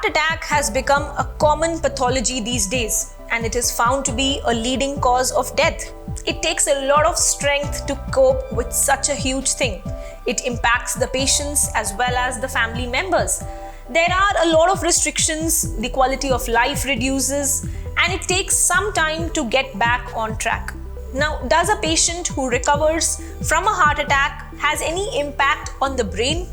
heart attack has become a common pathology these days, and it is found to be a leading cause of death. It takes a lot of strength to cope with such a huge thing. It impacts the patients as well as the family members. There are a lot of restrictions, the quality of life reduces, and it takes some time to get back on track. Now, does a patient who recovers from a heart attack has any impact on the brain?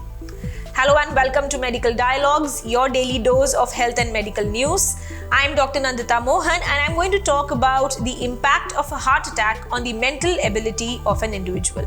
Hello and welcome to Medical Dialogues, your daily dose of health and medical news. I am Dr. Nandita Mohan and I am going to talk about the impact of a heart attack on the mental ability of an individual.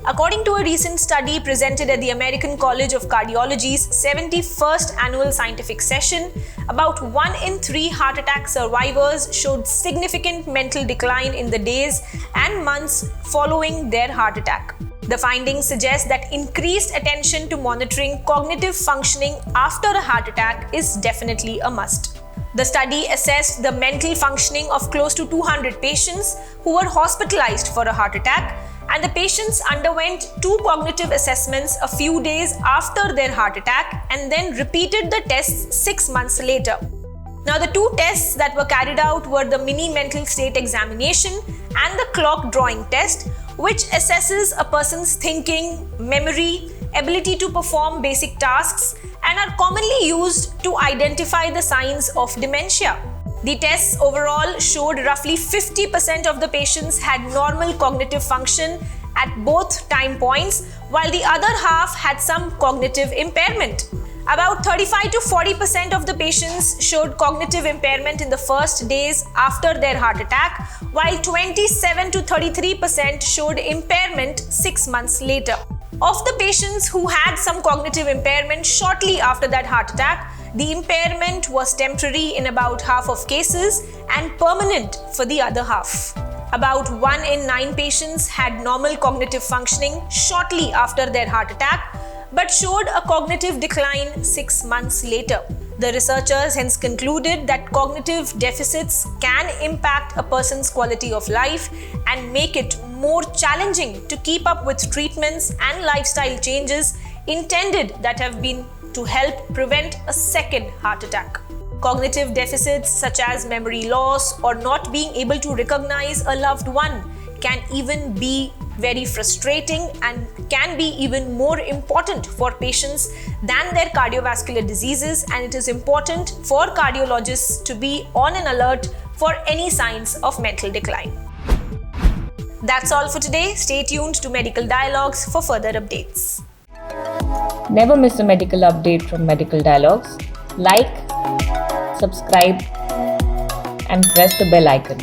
According to a recent study presented at the American College of Cardiology's 71st annual scientific session, about 1 in 3 heart attack survivors showed significant mental decline in the days and months following their heart attack. The findings suggest that increased attention to monitoring cognitive functioning after a heart attack is definitely a must. The study assessed the mental functioning of close to 200 patients who were hospitalized for a heart attack, and the patients underwent 2 cognitive assessments a few days after their heart attack and then repeated the tests 6 months later. Now, the 2 tests that were carried out were the mini mental state examination and the clock drawing test, which assesses a person's thinking, memory, ability to perform basic tasks, and are commonly used to identify the signs of dementia. The tests overall showed roughly 50% of the patients had normal cognitive function at both time points, while the other half had some cognitive impairment. About 35 to 40% of the patients showed cognitive impairment in the first days after their heart attack, while 27 to 33% showed impairment 6 months later. Of the patients who had some cognitive impairment shortly after that heart attack, the impairment was temporary in about half of cases and permanent for the other half. About 1 in 9 patients had normal cognitive functioning shortly after their heart attack, but showed a cognitive decline 6 months later. The researchers hence concluded that cognitive deficits can impact a person's quality of life and make it more challenging to keep up with treatments and lifestyle changes intended that have been to help prevent a second heart attack. Cognitive deficits such as memory loss or not being able to recognize a loved one can even be very frustrating and can be even more important for patients than their cardiovascular diseases, and it is important for cardiologists to be on an alert for any signs of mental decline. That's all for today. Stay tuned to Medical Dialogues for further updates. Never miss a medical update from Medical Dialogues. Like, subscribe, and press the bell icon.